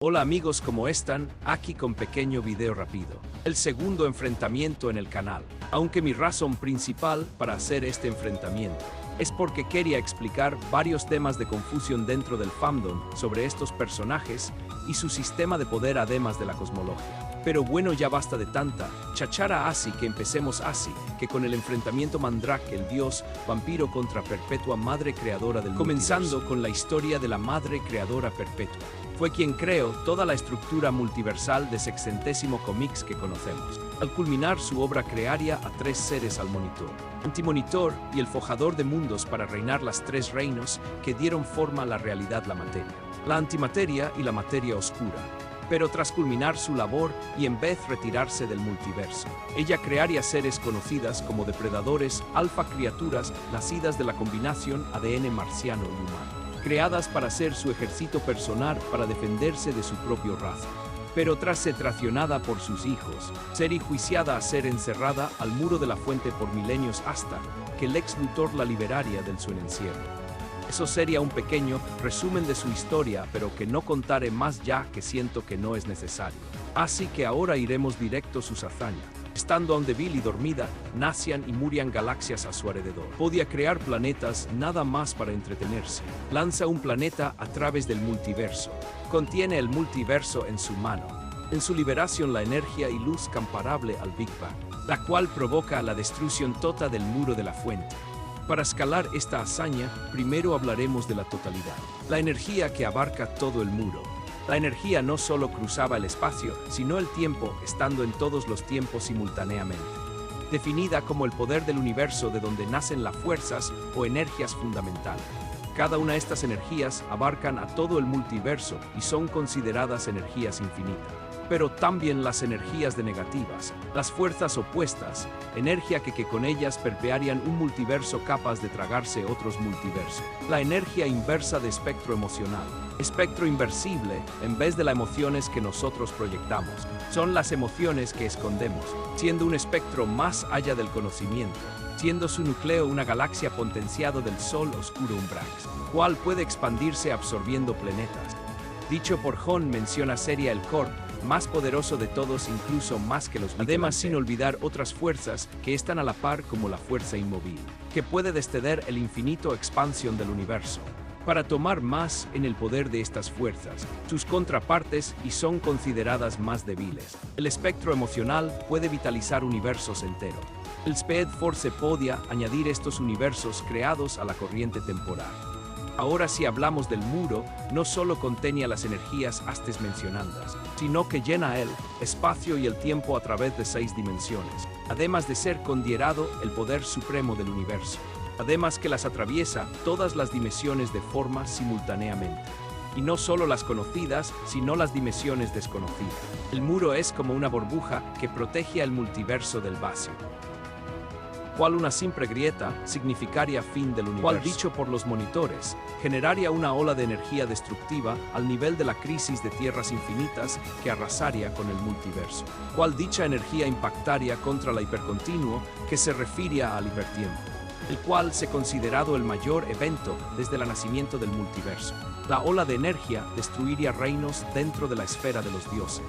Hola amigos, ¿cómo están? Aquí con pequeño video rápido. El segundo enfrentamiento en el canal. Aunque mi razón principal para hacer este enfrentamiento es porque quería explicar varios temas de confusión dentro del fandom sobre estos personajes y su sistema de poder además de la cosmología. Pero bueno, ya basta de tanta chachara, así que empecemos así, que con el enfrentamiento Mandrake, el dios vampiro contra Perpetua, madre creadora del comenzando multiverso. Con la historia de la madre creadora Perpetua. Fue quien creó toda la estructura multiversal de sexcentésimo cómics que conocemos, al culminar su obra crearia a tres seres al Monitor, Antimonitor y el Forjador de Mundos para reinar las tres reinos que dieron forma a la realidad, la materia, la antimateria y la materia oscura. Pero tras culminar su labor y en vez retirarse del multiverso, ella crearía seres conocidas como depredadores, alfa criaturas nacidas de la combinación ADN marciano y humano, creadas para ser su ejército personal para defenderse de su propia raza. Pero tras ser traicionada por sus hijos, ser enjuiciada a ser encerrada al muro de la fuente por milenios hasta que Lex Luthor la liberaría del su encierro. Eso sería un pequeño resumen de su historia, pero que no contaré más ya que siento que no es necesario. Así que ahora iremos directo a sus hazañas. Estando aún débil y dormida, nacían y morían galaxias a su alrededor. Podía crear planetas nada más para entretenerse. Lanza un planeta a través del multiverso. Contiene el multiverso en su mano. En su liberación la energía y luz comparable al Big Bang, la cual provoca la destrucción total del muro de la fuente. Para escalar esta hazaña, primero hablaremos de la totalidad. La energía que abarca todo el muro. La energía no solo cruzaba el espacio, sino el tiempo, estando en todos los tiempos simultáneamente. Definida como el poder del universo de donde nacen las fuerzas o energías fundamentales. Cada una de estas energías abarcan a todo el multiverso y son consideradas energías infinitas. Pero también las energías negativas, las fuerzas opuestas, energía que con ellas permearían un multiverso capaz de tragarse otros multiversos. La energía inversa de espectro emocional. Espectro inversible, en vez de las emociones que nosotros proyectamos, son las emociones que escondemos, siendo un espectro más allá del conocimiento, siendo su núcleo una galaxia potenciada del Sol oscuro Umbrax, cual puede expandirse absorbiendo planetas. Dicho por John, menciona sería el Corp, más poderoso de todos, incluso más que los además sin olvidar otras fuerzas que están a la par, como la fuerza inmóvil, que puede descender el infinito expansión del universo, para tomar más en el poder de estas fuerzas, sus contrapartes, y son consideradas más débiles. El espectro emocional puede vitalizar universos enteros. El Speed Force podía añadir estos universos creados a la corriente temporal. Ahora, si hablamos del muro, no solo contenía las energías antes mencionadas, sino que llena el espacio y el tiempo a través de 6 dimensiones, además de ser considerado el poder supremo del universo, además que las atraviesa todas las dimensiones de forma simultáneamente. Y no solo las conocidas, sino las dimensiones desconocidas. El muro es como una burbuja que protege al multiverso del vacío. Cual una simple grieta significaría fin del universo. Cual, dicho por los monitores, generaría una ola de energía destructiva al nivel de la crisis de tierras infinitas que arrasaría con el multiverso. Cual dicha energía impactaría contra la hipercontinuo, que se refiría al hipertiempo, el cual se considerado el mayor evento desde el nacimiento del multiverso. La ola de energía destruiría reinos dentro de la esfera de los dioses.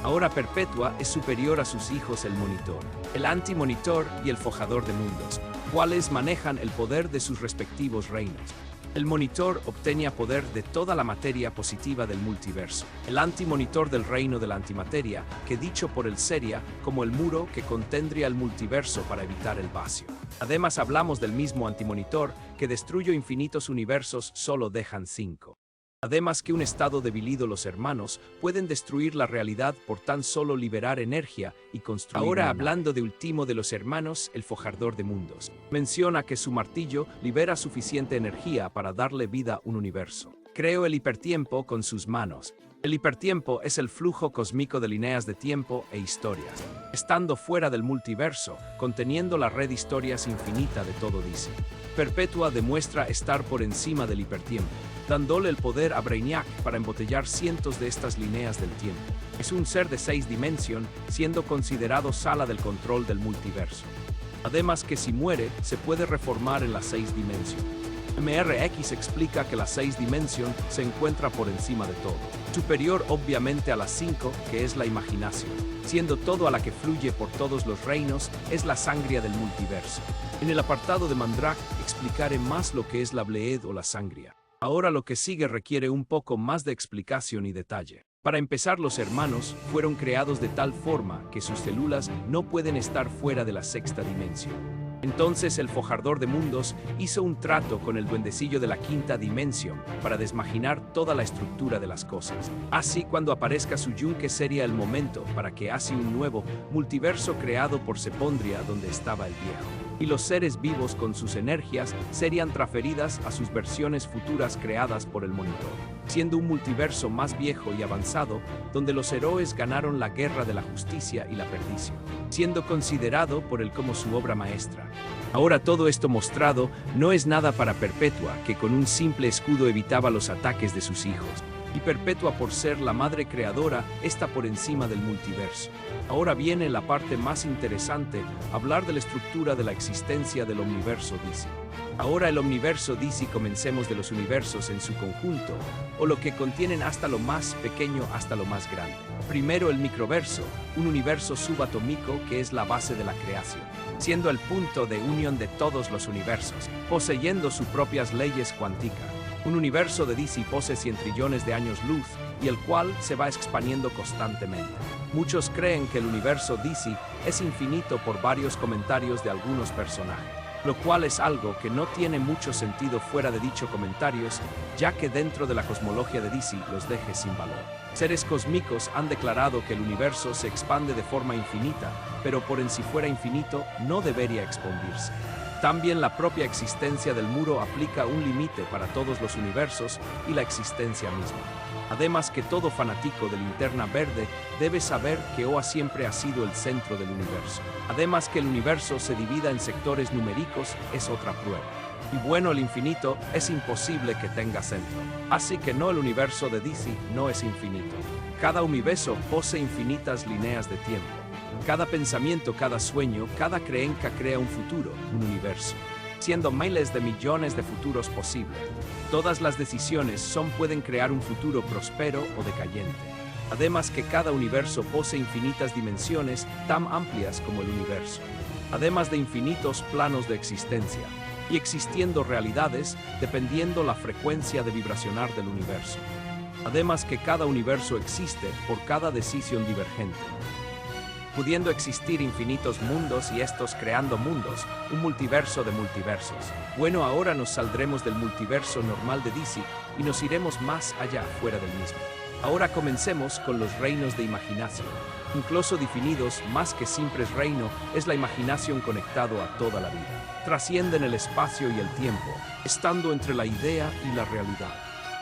Ahora Perpetua es superior a sus hijos el Monitor, el Antimonitor y el Forjador de Mundos, cuales manejan el poder de sus respectivos reinos. El Monitor obtenía poder de toda la materia positiva del multiverso. El Antimonitor del reino de la antimateria, que dicho por él sería como el muro que contendría el multiverso para evitar el vacío. Además hablamos del mismo Antimonitor que destruyó infinitos universos, solo dejan 5. Además que un estado debilido los hermanos pueden destruir la realidad por tan solo liberar energía y construir. Ahora hablando de último de los hermanos, el Forjador de Mundos, menciona que su martillo libera suficiente energía para darle vida a un universo. Creó el hipertiempo con sus manos. El hipertiempo es el flujo cósmico de líneas de tiempo e historias, estando fuera del multiverso, conteniendo la red historias infinita de todo DC. Perpetua demuestra estar por encima del hipertiempo, dándole el poder a Brainiac para embotellar cientos de estas líneas del tiempo. Es un ser de 6 dimensiones, siendo considerado sala del control del multiverso. Además que si muere, se puede reformar en las 6 dimensiones. MRX explica que la 6 dimensión se encuentra por encima de todo. superior obviamente a las 5, que es la imaginación, siendo todo a la que fluye por todos los reinos, es la sangria del multiverso. En el apartado de Mandrak explicaré más lo que es la Bled o la sangria. Ahora lo que sigue requiere un poco más de explicación y detalle. Para empezar, los hermanos fueron creados de tal forma que sus células no pueden estar fuera de la sexta dimensión. Entonces el forjador de mundos hizo un trato con el duendecillo de la quinta dimensión para desmaginar toda la estructura de las cosas. Así, cuando aparezca su yunque sería el momento para que hace un nuevo multiverso creado por Sepondria donde estaba el viejo. Y los seres vivos con sus energías serían transferidas a sus versiones futuras creadas por el monitor, siendo un multiverso más viejo y avanzado donde los héroes ganaron la guerra de la justicia y la perdición, siendo considerado por él como su obra maestra. Ahora todo esto mostrado no es nada para Perpetua, que con un simple escudo evitaba los ataques de sus hijos. Y Perpetua, por ser la madre creadora, está por encima del multiverso. Ahora viene la parte más interesante, hablar de la estructura de la existencia del omniverso DC. Ahora el omniverso DC, comencemos de los universos en su conjunto, o lo que contienen hasta lo más pequeño hasta lo más grande. Primero el microverso, un universo subatómico que es la base de la creación, siendo el punto de unión de todos los universos, poseyendo sus propias leyes cuánticas. Un universo de DC posee 100 trillones de años luz y el cual se va expandiendo constantemente. Muchos creen que el universo DC es infinito por varios comentarios de algunos personajes, lo cual es algo que no tiene mucho sentido fuera de dichos comentarios, ya que dentro de la cosmología de DC los deje sin valor. Seres cósmicos han declarado que el universo se expande de forma infinita, pero por en si fuera infinito no debería expandirse. También la propia existencia del muro aplica un límite para todos los universos y la existencia misma. Además que todo fanático de Linterna Verde debe saber que Oa siempre ha sido el centro del universo. Además que el universo se divida en sectores numéricos es otra prueba. Y bueno, el infinito es imposible que tenga centro. Así que no, el universo de DC no es infinito. Cada universo posee infinitas líneas de tiempo. Cada pensamiento, cada sueño, cada creencia crea un futuro, un universo, siendo miles de millones de futuros posibles. Todas las decisiones pueden crear un futuro próspero o decayente. Además que cada universo posee infinitas dimensiones tan amplias como el universo. Además de infinitos planos de existencia, y existiendo realidades dependiendo la frecuencia de vibracionar del universo. Además que cada universo existe por cada decisión divergente, pudiendo existir infinitos mundos y estos creando mundos, un multiverso de multiversos. Bueno, ahora nos saldremos del multiverso normal de DC y nos iremos más allá fuera del mismo. Ahora comencemos con los reinos de imaginación. Incluso definidos más que simples reino, es la imaginación conectado a toda la vida. Trascienden el espacio y el tiempo, estando entre la idea y la realidad.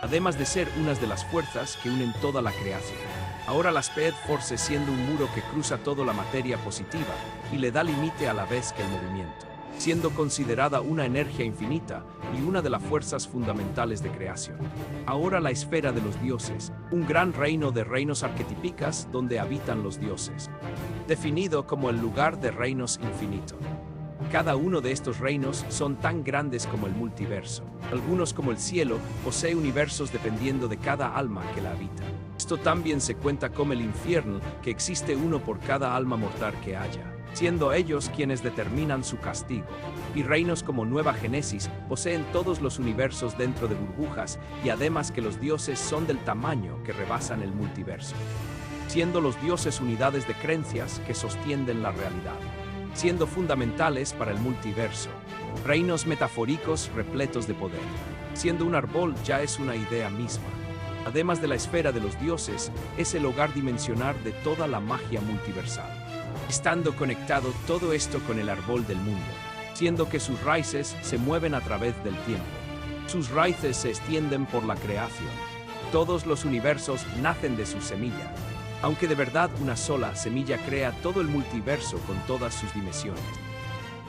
Además de ser unas de las fuerzas que unen toda la creación. Ahora la Speed Force siendo un muro que cruza toda la materia positiva y le da límite a la vez que el movimiento, siendo considerada una energía infinita y una de las fuerzas fundamentales de creación. Ahora la esfera de los dioses, un gran reino de reinos arquetípicas donde habitan los dioses, definido como el lugar de reinos infinito. Cada uno de estos reinos son tan grandes como el multiverso. Algunos, como el cielo, posee universos dependiendo de cada alma que la habita. Esto también se cuenta como el infierno, que existe uno por cada alma mortal que haya, siendo ellos quienes determinan su castigo. Y reinos como Nueva Génesis poseen todos los universos dentro de burbujas, y además que los dioses son del tamaño que rebasan el multiverso, siendo los dioses unidades de creencias que sostienen la realidad, siendo fundamentales para el multiverso. Reinos metafóricos repletos de poder, siendo un árbol ya es una idea misma. Además de la esfera de los dioses, es el hogar dimensional de toda la magia multiversal, estando conectado todo esto con el árbol del mundo, siendo que sus raíces se mueven a través del tiempo. Sus raíces se extienden por la creación. Todos los universos nacen de su semilla, aunque de verdad una sola semilla crea todo el multiverso con todas sus dimensiones,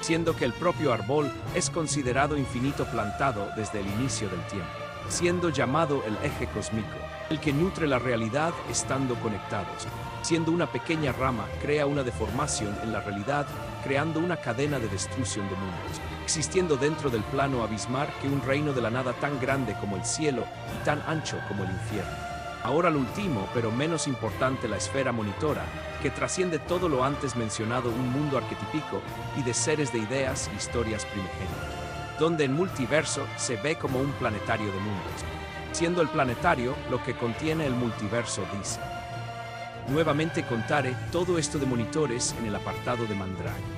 siendo que el propio árbol es considerado infinito plantado desde el inicio del tiempo, siendo llamado el eje cósmico, el que nutre la realidad estando conectados, siendo una pequeña rama crea una deformación en la realidad, creando una cadena de destrucción de mundos, existiendo dentro del plano abismal que un reino de la nada tan grande como el cielo y tan ancho como el infierno. Ahora lo último, pero menos importante, la esfera monitora, que trasciende todo lo antes mencionado, un mundo arquetípico y de seres de ideas e historias primigenias, donde el multiverso se ve como un planetario de mundos, siendo el planetario lo que contiene el multiverso, dice. Nuevamente contaré todo esto de monitores en el apartado de Mandrake.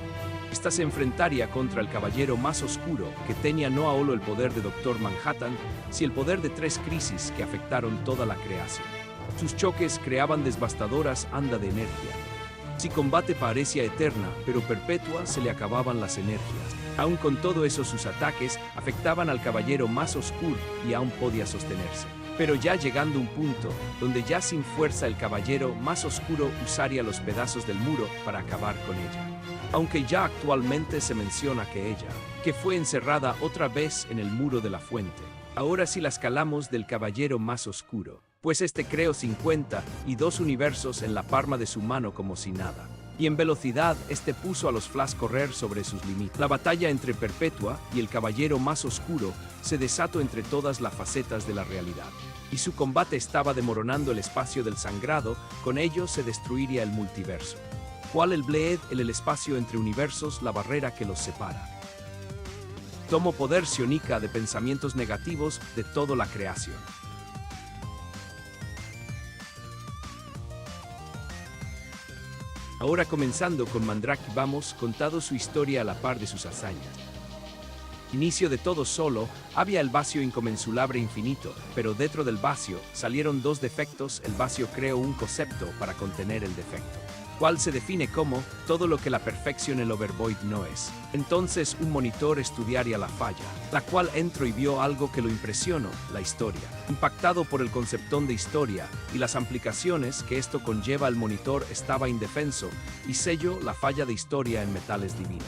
Esta se enfrentaría contra el caballero más oscuro, que tenía no solo el poder de Doctor Manhattan, sino el poder de 3 crisis que afectaron toda la creación. Sus choques creaban devastadoras ondas de energía. Si combate parecía eterna, pero perpetua, se le acababan las energías. Aún con todo eso, sus ataques afectaban al caballero más oscuro y aún podía sostenerse. Pero ya llegando a un punto donde ya sin fuerza el caballero más oscuro usaría los pedazos del muro para acabar con ella. Aunque ya actualmente se menciona que fue encerrada otra vez en el muro de la fuente. Ahora sí la escalamos del caballero más oscuro, pues creó 52 universos en la palma de su mano como si nada. Y en velocidad puso a los Flash correr sobre sus límites. La batalla entre Perpetua y el caballero más oscuro se desató entre todas las facetas de la realidad. Y su combate estaba demoronando el espacio del sangrado, con ello se destruiría el multiverso. ¿Cuál el Blade, el espacio entre universos, la barrera que los separa? Tomo poder psiónica de pensamientos negativos de toda la creación. Ahora comenzando con Mandrake, vamos contado su historia a la par de sus hazañas. Inicio de todo solo, había el vacío inconmensurable infinito, pero dentro del vacío salieron 2 defectos. El vacío creó un concepto para contener el defecto, cual se define como todo lo que la perfección el overvoid no es. Entonces un monitor estudiaría la falla, la cual entró y vio algo que lo impresionó, la historia. Impactado por el conceptón de historia y las implicaciones que esto conlleva, el monitor estaba indefenso y selló la falla de historia en metales divinos.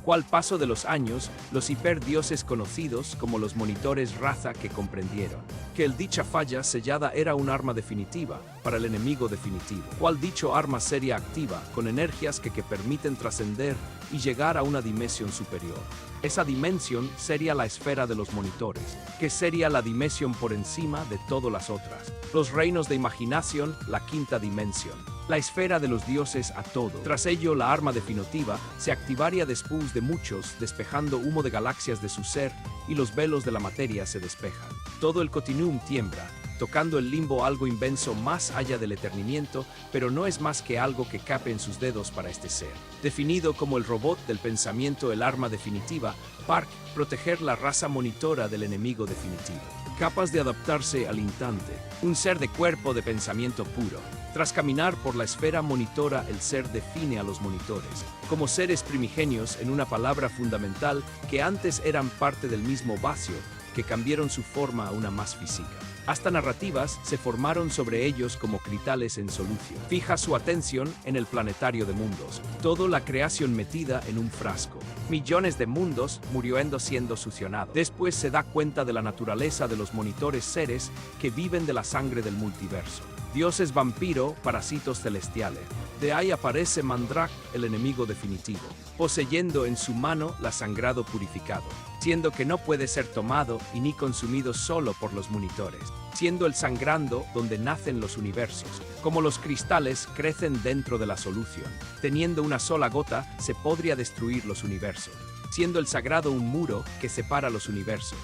Al paso de los años, los hiperdioses conocidos como los monitores raza que comprendieron que dicha falla sellada era un arma definitiva para el enemigo definitivo, cual dicho arma sería activa con energías que permiten trascender y llegar a una dimensión superior. Esa dimensión sería la esfera de los monitores, que sería la dimensión por encima de todas las otras. Los reinos de imaginación, la quinta dimensión. La esfera de los dioses a todo. Tras ello, la arma definitiva se activaría después de muchos, despejando humo de galaxias de su ser, y los velos de la materia se despejan. Todo el continuum tiembla, tocando el limbo, algo inmenso más allá del eternimiento, pero no es más que algo que cabe en sus dedos para este ser. Definido como el robot del pensamiento, el arma definitiva, Park, proteger la raza monitora del enemigo definitivo. Capaz de adaptarse al instante, un ser de cuerpo de pensamiento puro. Tras caminar por la esfera monitora, el ser define a los monitores como seres primigenios, en una palabra fundamental, que antes eran parte del mismo vacío, que cambiaron su forma a una más física. Hasta narrativas se formaron sobre ellos como cristales en solución. Fija su atención en el planetario de mundos, toda la creación metida en un frasco. Millones de mundos muriendo siendo succionados. Después se da cuenta de la naturaleza de los monitores, seres que viven de la sangre del multiverso. Dioses vampiro, parásitos celestiales. De ahí aparece Mandrake, el enemigo definitivo, poseyendo en su mano la sangrado purificado, siendo que no puede ser tomado y ni consumido solo por los monitores, siendo el sangrando donde nacen los universos. Como los cristales crecen dentro de la solución, teniendo una sola gota se podría destruir los universos, siendo el sagrado un muro que separa los universos,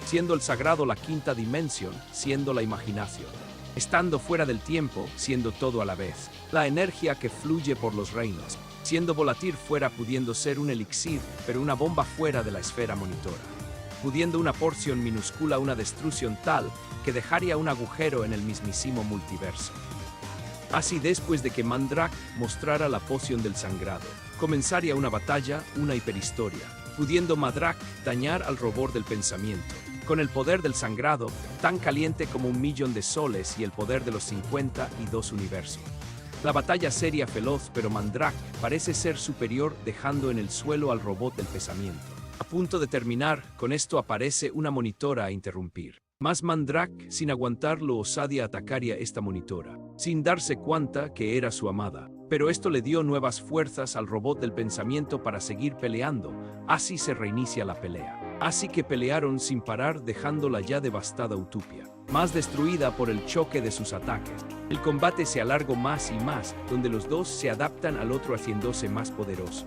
siendo el sagrado la quinta dimensión, siendo la imaginación. Estando fuera del tiempo, siendo todo a la vez, la energía que fluye por los reinos, siendo volatil fuera, pudiendo ser un elixir, pero una bomba fuera de la esfera monitora, pudiendo una porción minúscula, una destrucción tal que dejaría un agujero en el mismísimo multiverso. Así, después de que Mandrake mostrara la poción del sangrado, comenzaría una batalla, una hiperhistoria, pudiendo Mandrake dañar al robot del pensamiento, con el poder del sangrado, tan caliente como 1.000.000 de soles y el poder de los 52 universos. La batalla sería feroz, pero Mandrake parece ser superior, dejando en el suelo al robot del pensamiento. A punto de terminar, con esto aparece una monitora a interrumpir. Mas Mandrake, sin aguantarlo, osaría atacaría esta monitora, sin darse cuenta que era su amada. Pero esto le dio nuevas fuerzas al robot del pensamiento para seguir peleando. Así se reinicia la pelea. Así que pelearon sin parar, dejando la ya devastada Utopia. más destruida por el choque de sus ataques. El combate se alargó más y más, donde los dos se adaptan al otro haciéndose más poderoso.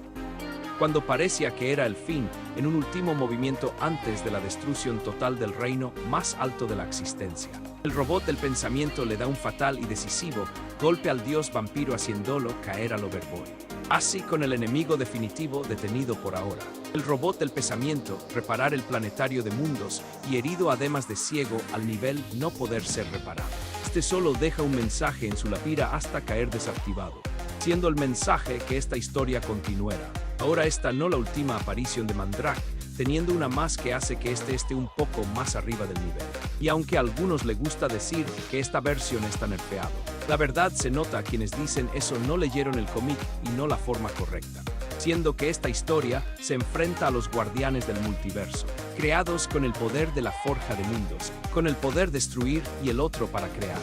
Cuando parecía que era el fin, en un último movimiento antes de la destrucción total del reino más alto de la existencia, el robot del pensamiento le da un fatal y decisivo golpe al dios vampiro haciéndolo caer al Overboy. Así con el enemigo definitivo detenido por ahora. El robot del pensamiento reparar el planetario de mundos y herido además de ciego al nivel no poder ser reparado. Este solo deja un mensaje en su lapira hasta caer desactivado, siendo el mensaje que esta historia continuara. Ahora esta no la última aparición de Mandrake, teniendo una más que hace que este esté un poco más arriba del nivel. Y aunque a algunos les gusta decir que esta versión está nerfeado, la verdad se nota a quienes dicen eso no leyeron el cómic y no la forma correcta, siendo que esta historia se enfrenta a los guardianes del multiverso, creados con el poder de la forja de mundos, con el poder destruir y el otro para crear,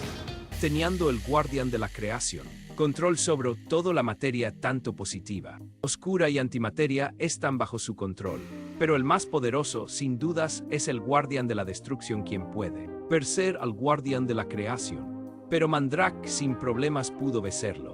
teniendo el guardián de la creación control sobre toda la materia tanto positiva, oscura y antimateria están bajo su control. Pero el más poderoso, sin dudas, es el guardián de la destrucción quien puede vencer al guardián de la creación. Pero Mandrake sin problemas pudo vencerlo,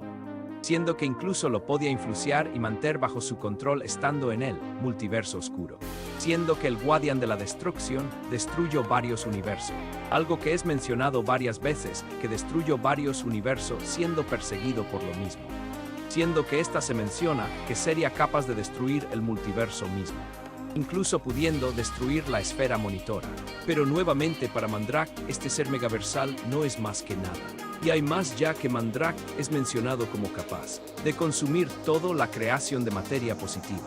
siendo que incluso lo podía influenciar y mantener bajo su control estando en el multiverso oscuro, siendo que el guardián de la destrucción destruyó varios universos, algo que es mencionado varias veces, que destruyó varios universos siendo perseguido por lo mismo, siendo que esta se menciona que sería capaz de destruir el multiverso mismo, incluso pudiendo destruir la esfera monitora. Pero nuevamente para Mandrake este ser megaversal no es más que nada. Y hay más ya que Mandrake es mencionado como capaz de consumir toda la creación de materia positiva.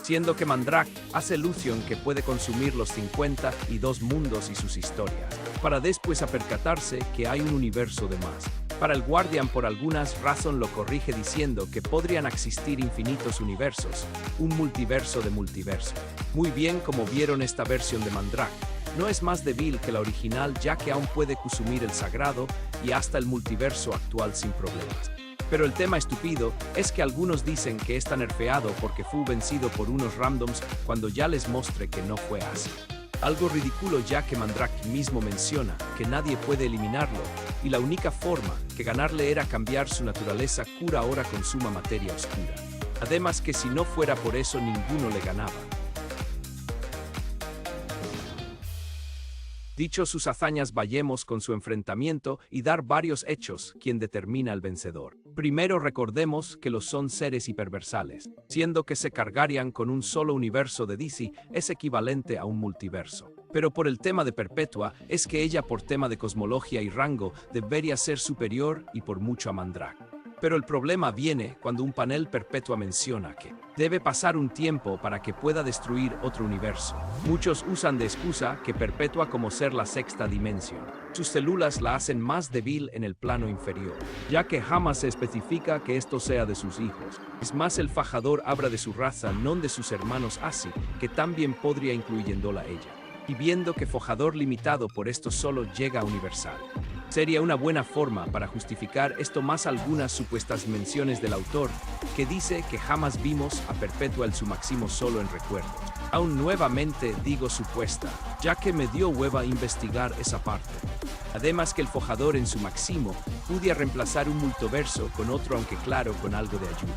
Siendo que Mandrake hace alusión que puede consumir los 52 mundos y sus historias, para después percatarse que hay un universo de más. Para el guardián por algunas razón lo corrige diciendo que podrían existir infinitos universos, un multiverso de multiverso. Muy bien como vieron esta versión de Mandrake. No es más débil que la original ya que aún puede consumir el sagrado y hasta el multiverso actual sin problemas. Pero el tema estúpido es que algunos dicen que está nerfeado porque fue vencido por unos randoms cuando ya les mostré que no fue así. Algo ridículo ya que Mandrake mismo menciona que nadie puede eliminarlo y la única forma que ganarle era cambiar su naturaleza cura ahora consuma materia oscura. Además que si no fuera por eso ninguno le ganaba. Dicho sus hazañas vayamos con su enfrentamiento y dar varios hechos quien determina el vencedor. Primero recordemos que los son seres hiperversales, siendo que se cargarían con un solo universo de DC es equivalente a un multiverso. Pero por el tema de Perpetua es que ella por tema de cosmología y rango debería ser superior y por mucho a Mandrake. Pero el problema viene cuando un panel Perpetua menciona que debe pasar un tiempo para que pueda destruir otro universo. Muchos usan de excusa que Perpetua como ser la sexta dimensión. Sus células la hacen más débil en el plano inferior, ya que jamás se especifica que esto sea de sus hijos. Es más, el fajador habla de su raza, no de sus hermanos así, que también podría incluyéndola ella. Y viendo que fajador limitado por esto solo llega a universal. Sería una buena forma para justificar esto más algunas supuestas menciones del autor, que dice que jamás vimos a Perpetua en su máximo solo en recuerdos. Aún nuevamente digo supuesta, ya que me dio hueva investigar esa parte. Además que el forjador en su máximo pudiera reemplazar un multiverso con otro aunque claro con algo de ayuda.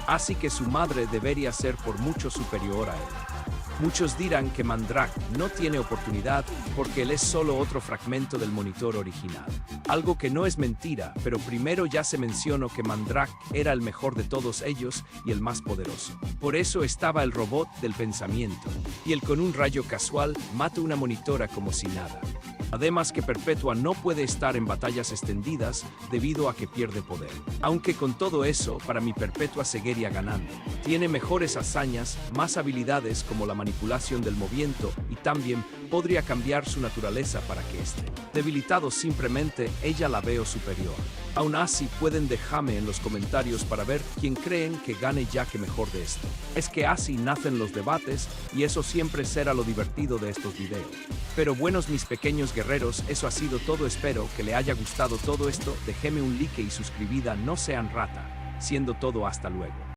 Así que su madre debería ser por mucho superior a él. Muchos dirán que Mandrake no tiene oportunidad porque él es solo otro fragmento del monitor original. Algo que no es mentira, pero primero ya se mencionó que Mandrake era el mejor de todos ellos y el más poderoso. Por eso estaba el robot del pensamiento, y él con un rayo casual mata una monitora como si nada. Además que Perpetua no puede estar en batallas extendidas debido a que pierde poder. Aunque con todo eso, para mí Perpetua seguiría ganando. Tiene mejores hazañas, más habilidades como la manipulación del movimiento y también podría cambiar su naturaleza para que esté debilitado. Simplemente ella la veo superior. Aún así pueden dejarme en los comentarios para ver quién creen que gane ya que mejor de esto. Es que así nacen los debates y eso siempre será lo divertido de estos videos. Pero buenos mis pequeños guerreros, eso ha sido todo. Espero que le haya gustado todo esto. Déjeme un like y suscribida, no sean rata. Siendo todo, hasta luego.